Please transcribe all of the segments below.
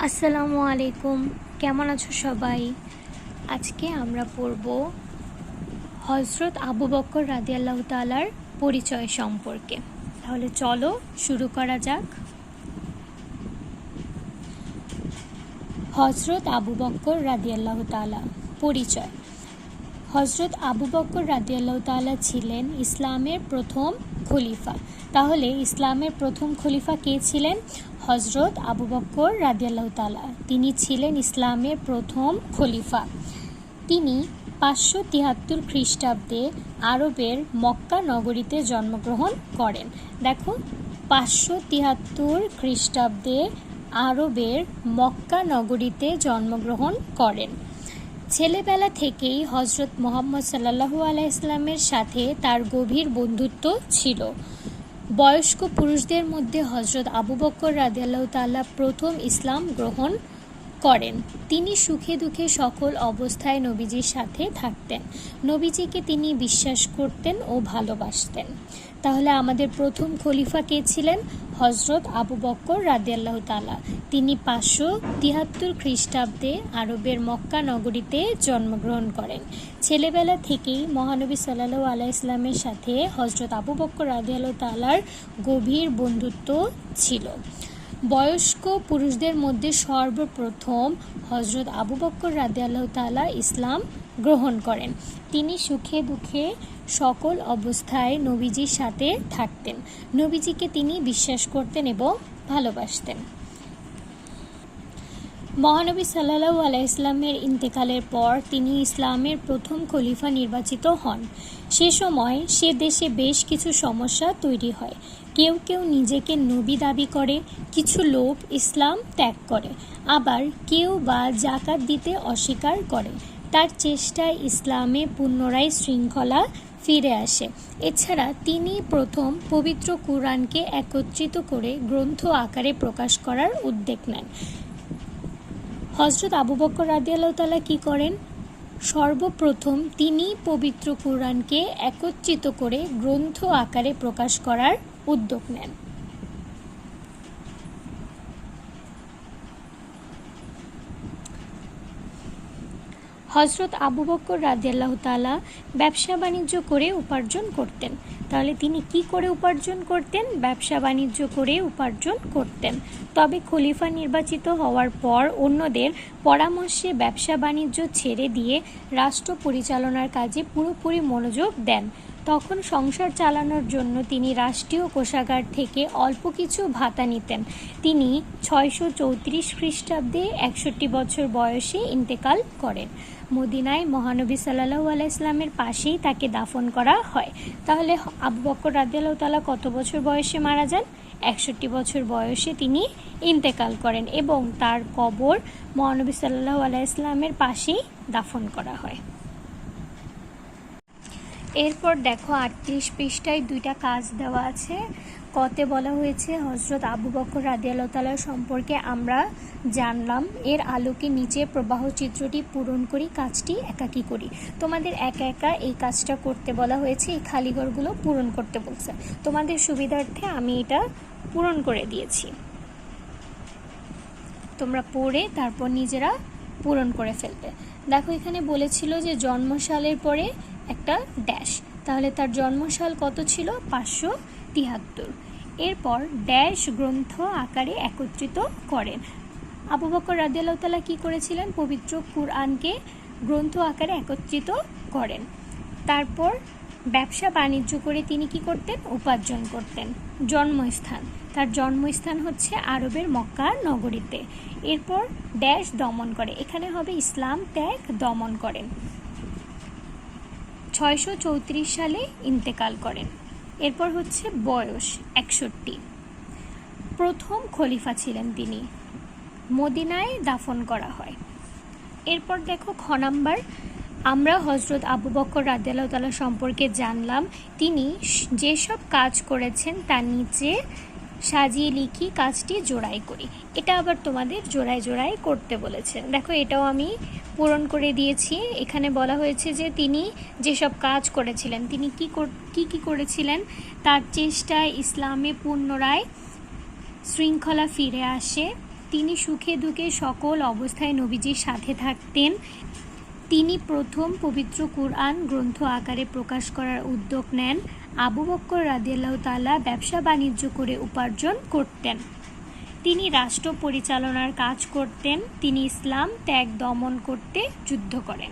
আসসালামু আলাইকুম, কেমন আছো সবাই? আজকে আমরা পড়ব হজরত আবু বকর রাদিয়াল্লাহু তাআলার পরিচয় সম্পর্কে। তাহলে চলো শুরু করা যাক। হজরত আবু বকর রাদিয়াল্লাহু তাআলা পরিচয়। হজরত আবু বকর রাদিয়াল্লাহু তাআলা ছিলেন ইসলামের প্রথম খলিফা। তাহলে ইসলামের প্রথম খলিফা কে ছিলেন? হজরত আবু বকর রাদিয়াল্লাহু তাআলা। তিনি ছিলেন ইসলামের প্রথম খলিফা। তিনি 573 খ্রিস্টাব্দে আরবের মক্কা নগরীতে জন্মগ্রহণ করেন। দেখো, 573 খ্রিস্টাব্দে আরবের মক্কা নগরীতে জন্মগ্রহণ করেন। ছেলেবেলা থেকেই হজরত মুহাম্মদ সাল্লাল্লাহু আলাইহি ইসলামের সাথে তার গভীর বন্ধুত্ব ছিল। বয়স্ক পুরুষদের মধ্যে হজরত আবু বকর রাদিয়াল্লাহু তাআলা প্রথম ইসলাম গ্রহণ করেন। তিনি সুখে দুঃখে সকল অবস্থায় নবীজির সাথে থাকতেন। নবীজিকে তিনি বিশ্বাস করতেন ও ভালোবাসতেন। তাহলে আমাদের প্রথম খলিফা কে ছিলেন? হজরত আবু বকর রাদিয়াল্লাহু তাআলা। তিনি 573 খ্রিস্টাব্দে আরবের মক্কা নগরীতে জন্মগ্রহণ করেন। ছেলেবেলা থেকেই মহানবী সাল্লাল্লাহু আলাইহি ইসলামের সাথে হজরত আবু বকর রাদিয়াল্লাহু তাআলার গভীর বন্ধুত্ব ছিল। বয়স্ক পুরুষদের মধ্যে সর্বপ্রথম হজরত আবু বকর রাদিয়াল্লাহু তাআলা ইসলাম গ্রহণ করেন। তিনি সুখে দুঃখে সকল অবস্থায় নবীজির সাথে থাকতেন। নবীজিকে তিনি বিশ্বাস করতেন এবং ভালোবাসতেন। মহানবী সাল্লাল্লাহু আলাইহি ইসলামের ইন্তেকালের পর তিনি ইসলামের প্রথম খলিফা নির্বাচিত হন। সে সময় সে দেশে বেশ কিছু সমস্যা তৈরি হয়। কেউ কেউ নিজেকে নবী দাবি করে, কিছু লোক ইসলাম ত্যাগ করে, আবার কেউ বা জাকাত দিতে অস্বীকার করে। তার চেষ্টায় ইসলামে পুনরায় শৃঙ্খলা ফিরে আসে। এছাড়া তিনি প্রথম পবিত্র কুরআনকে একত্রিত করে গ্রন্থ আকারে প্রকাশ করার উদ্যোগ নেন। হজরত আবু বকর রাদিয়াল্লাহু তাআলা কি করেন? সর্বপ্রথম তিনি পবিত্র কুরআনকে একত্রিত করে গ্রন্থ আকারে প্রকাশ করার উদ্যোগ নেন। হজরত আবু বকর রাদিয়াল্লাহু তাআলা ব্যবসা বাণিজ্য করে উপার্জন করতেন। তাহলে তিনি কি করে উপার্জন করতেন? ব্যবসা বাণিজ্য করে উপার্জন করতেন। তবে খলিফা নির্বাচিত হওয়ার পর অন্যদের পরামর্শে ব্যবসা বাণিজ্য ছেড়ে দিয়ে রাষ্ট্র পরিচালনার কাজে পুরোপুরি মনোযোগ দেন। তখন সংসার চালানোর জন্য তিনি রাষ্ট্রীয় কোষাগার থেকে অল্প কিছু ভাতা নিতেন। তিনি 634 খ্রিস্টাব্দে 61 বছর বয়সে ইন্তেকাল করেন। মদিনায় মহানবী সাল্লাল্লাহু আলাইহি ইসলামের পাশেই তাকে দাফন করা হয়। তাহলে আবু বকর রাদিয়াল্লাহু তাআলা কত বছর বয়সে মারা যান? 61 বছর বয়সে তিনি ইন্তেকাল করেন এবং তার কবর মহানবী সাল্লাল্লাহু আলাইহি ইসলামের পাশেই দাফন করা হয়। এরপর দেখো 38 পৃষ্ঠায় দুইটা কাজ দেওয়া আছে। কতে বলা হয়েছে হজরত আবু বকর রাদিয়াল্লাহু তাআলা সম্পর্কে আমরা জানলাম, এর আলোকে নিচে প্রবাহ চিত্রটি পূরণ করি, কাজটি একাকী করি। তোমাদের একা একা এই কাজটা করতে বলা হয়েছে, এই খালিঘরগুলো পূরণ করতে বলছে। তোমাদের সুবিধার্থে আমি এটা পূরণ করে দিয়েছি, তোমরা পড়ে তারপর নিজেরা পূরণ করে ফেলবে। দেখো এখানে বলেছিল যে জন্মসালের পরে একটা ড্যাশ, তাহলে তার জন্মসাল কত ছিল? 573। এরপর ড্যাশ গ্রন্থ আকারে একত্রিত করেন। আবু বকর রাদিয়াল্লাহু তাআলা কি করেছিলেন? পবিত্র কুরআনকে গ্রন্থ আকারে একত্রিত করেন। তারপর ব্যবসা বাণিজ্য করে তিনি কি করতেন? উপার্জন করতেন। জন্মস্থান, তার জন্মস্থান হচ্ছে আরবের মক্কা নগরীতে। এরপর ড্যাশ দমন করে, এখানে হবে ইসলাম ত্যাগ দমন করেন। 634 সালে ইন্তেকাল করেন। এরপর হচ্ছে বয়স 61। প্রথম খলিফা ছিলেন তিনি। মদিনায় দাফন করা হয়। এরপর দেখো খ নাম্বার, আমরা হজরত আবু বকর রাদিয়াল্লাহু তাআলা সম্পর্কে জানলাম। তিনি যেসব কাজ করেছেন তার নিচে সাজিয়ে লিখি, কাজটি জোড়াই করি। এটা আবার তোমাদের জোড়ায় জোড়ায় করতে বলেছেন। দেখো এটাও আমি পূরণ করে দিয়েছি। এখানে বলা হয়েছে যে তিনি যেসব কাজ করেছিলেন, তিনি কি করেছিলেন? তার চেষ্টায় ইসলামে পুনরায় শৃঙ্খলা ফিরে আসে। তিনি সুখে দুঃখে সকল অবস্থায় নবীজির সাথে থাকতেন। তিনি প্রথম পবিত্র কুরআন গ্রন্থ আকারে প্রকাশ করার উদ্যোগ নেন। আবু বকর রাদিয়াল্লাহু তাআলা ব্যবসা বাণিজ্য করে উপার্জন করতেন। তিনি রাষ্ট্র পরিচালনার কাজ করতেন। তিনি ইসলাম ত্যাগ দমন করতে যুদ্ধ করেন।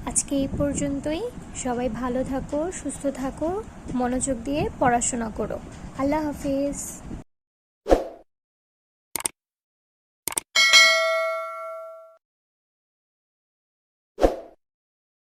আজকে এই পর্যন্তই। সবাই ভালো থাকো, সুস্থ থাকো, মনোযোগ দিয়ে পড়াশোনা করো। আল্লাহ হাফিজ।